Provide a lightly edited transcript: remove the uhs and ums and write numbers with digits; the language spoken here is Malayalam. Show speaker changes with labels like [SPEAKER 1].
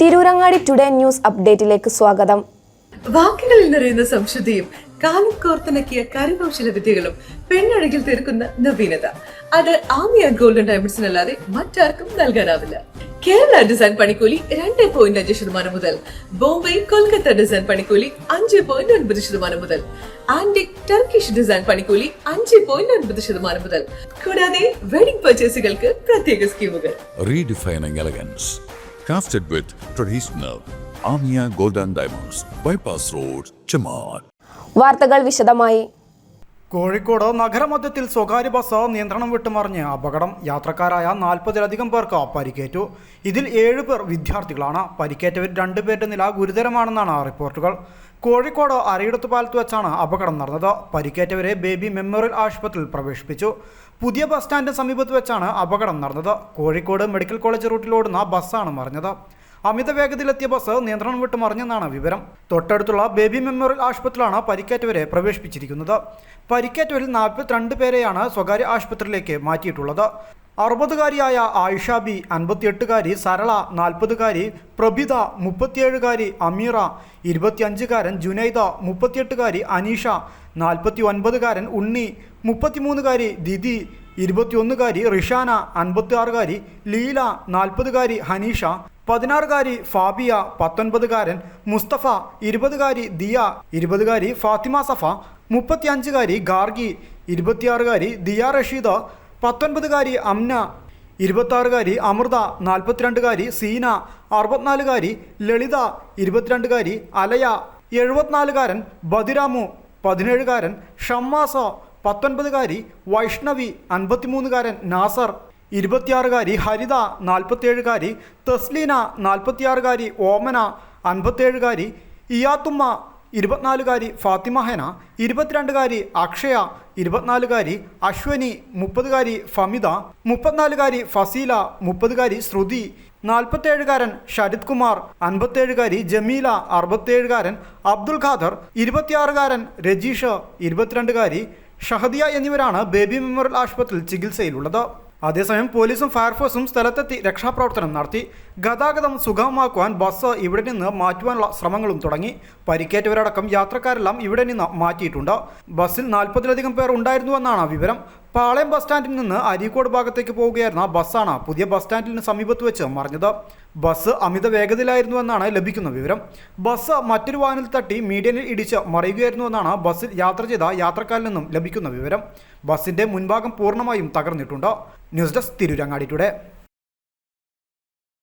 [SPEAKER 1] തിരൂരങ്ങാടി ടുഡേ ന്യൂസ് അപ്ഡേറ്റിലേക്ക് സ്വാഗതം.
[SPEAKER 2] വാക്കുകളിൽ നിറയുന്ന സംശുദ്ധിയും കാലം കോർത്തിണക്കിയ കരകൗശല വിദ്യകളും പെണ്ണഴകിൽ തീർക്കുന്ന നവീനത അത് ആമിയ ഗോൾഡൻ ഡയമണ്ട്സിനല്ലാതെ മറ്റാർക്കും നൽകാനാവില്ല. കേരള ഡിസൈൻ പണിക്കൂലി 2.5% മുതൽ, ബോംബെ കൊൽക്കത്ത ഡിസൈൻ പണിക്കൂലി 5.9% മുതൽ, ആന്റിക് ടർക്കിഷ് ഡിസൈൻ പണിക്കൂലി 5.9% മുതൽ, കൂടാതെ വെഡിംഗ് പർച്ചേസുകൾക്ക് പ്രത്യേക സ്കീമുകൾ.
[SPEAKER 3] Redefining elegance, crafted with traditional Amia Golden Diamonds, Bypass Road, Chaman.
[SPEAKER 1] വാർത്തകൾ വിശദമായി.
[SPEAKER 4] കോഴിക്കോട് നഗരമധ്യത്തിൽ സ്വകാര്യ ബസ് നിയന്ത്രണം വിട്ടുമറിഞ്ഞ് അപകടം. യാത്രക്കാരായ 40-ലധികം പേർക്ക് പരിക്കേറ്റു. ഇതിൽ 7 പേർ വിദ്യാർത്ഥികളാണ്. പരിക്കേറ്റവരിൽ 2 പേരുടെ നില ഗുരുതരമാണെന്നാണ് റിപ്പോർട്ടുകൾ. കോഴിക്കോട് അരയിടത്തുപാലത്ത് വെച്ചാണ് അപകടം നടന്നത്. പരിക്കേറ്റവരെ ബേബി മെമ്മോറിയൽ ആശുപത്രിയിൽ പ്രവേശിപ്പിച്ചു. പുതിയ ബസ് സ്റ്റാൻഡിന് സമീപത്ത് വെച്ചാണ് അപകടം നടന്നത്. കോഴിക്കോട് മെഡിക്കൽ കോളേജ് റൂട്ടിലോടുന്ന ബസ്സാണ് മറിഞ്ഞത്. അമിത വേഗതയിലെത്തിയ ബസ് നിയന്ത്രണം വിട്ട് മറിഞ്ഞെന്നാണ് വിവരം. തൊട്ടടുത്തുള്ള ബേബി മെമ്മോറിയൽ ആശുപത്രിയിലാണ് പരിക്കേറ്റവരെ പ്രവേശിപ്പിച്ചിരിക്കുന്നത്. പരിക്കേറ്റവരിൽ 42 പേരെയാണ് സ്വകാര്യ ആശുപത്രിയിലേക്ക് മാറ്റിയിട്ടുള്ളത്. 60-കാരിയായ ആയിഷ ബി, 58-കാരി സരള, 40-കാരി പ്രഭിത, 37-കാരി അമീറ, 25-കാരൻ ജുനൈദ, 38-കാരി അനീഷ, 49-കാരൻ ഉണ്ണി, 33-കാരി ദിദി, 21-കാരി റിഷാന, 56-കാരി ലീല, 40-കാരി ഹനീഷ, 16-കാരി ഫാബിയ, 19-കാരൻ മുസ്തഫ, 20-കാരി ദിയ, 20-കാരി ഫാത്തിമ സഫ, 35-കാരി ഗാർഗി, 26-കാരി ദിയ റഷീദ, 19-കാരി അംന, 26-കാരി അമൃത, 42-കാരി സീന, 64-കാരി ലളിത, 22-കാരി അലയ, 74-കാരൻ ബദിരാമു, 17-കാരൻ ഷമ്മാസ, 19-കാരി വൈഷ്ണവി, 53-കാരൻ നാസർ, 26-കാരി ഹരിത, 47-കാരി തസ്ലീന, 46-കാരി ഓമന, 57-കാരി ഇയാത്തുമ്മ, 24-കാരി ഫാത്തിമഹന, 22-കാരി അക്ഷയ, 24-കാരി അശ്വനി, 30-കാരി ഫമിത, 34-കാരി ഫസീല, 30-കാരി ശ്രുതി, 47-കാരൻ ശരത് കുമാർ, 57-കാരി ജമീല, 67-കാരൻ അബ്ദുൽ ഖാദർ, 26-കാരൻ രജീഷ്, 22-കാരി ഷഹദിയ എന്നിവരാണ് ബേബി മെമ്മോറിയൽ ആശുപത്രിയിൽ ചികിത്സയിലുള്ളത്. അതേസമയം പോലീസും ഫയർഫോഴ്സും സ്ഥലത്തെത്തി രക്ഷാപ്രവർത്തനം നടത്തി. ഗതാഗതം സുഗമമാക്കുവാൻ ബസ് ഇവിടെ നിന്ന് മാറ്റുവാനുള്ള ശ്രമങ്ങളും തുടങ്ങി. പരിക്കേറ്റവരടക്കം യാത്രക്കാരെല്ലാം ഇവിടെ നിന്ന് മാറ്റിയിട്ടുണ്ട്. ബസ്സിൽ 40-ലധികം പേർ ഉണ്ടായിരുന്നുവെന്നാണ് വിവരം. പാളയം ബസ് സ്റ്റാൻഡിൽ നിന്ന് അരീക്കോട് ഭാഗത്തേക്ക് പോവുകയായിരുന്ന ബസ്സാണ് പുതിയ ബസ് സ്റ്റാൻഡിന് സമീപത്ത് വെച്ച് മറിഞ്ഞത്. ബസ് അമിത വേഗതയിലായിരുന്നുവെന്നാണ് ലഭിക്കുന്ന വിവരം. ബസ് മറ്റൊരു വാഹനത്തിൽ തട്ടി മീഡിയനിൽ ഇടിച്ച് മറിയുകയായിരുന്നുവെന്നാണ് ബസ്സിൽ യാത്ര ചെയ്ത യാത്രക്കാരിൽ നിന്നും ലഭിക്കുന്ന വിവരം. ബസ്സിന്റെ മുൻഭാഗം പൂർണ്ണമായും തകർന്നിട്ടുണ്ട്. News desk Tirurangadi today.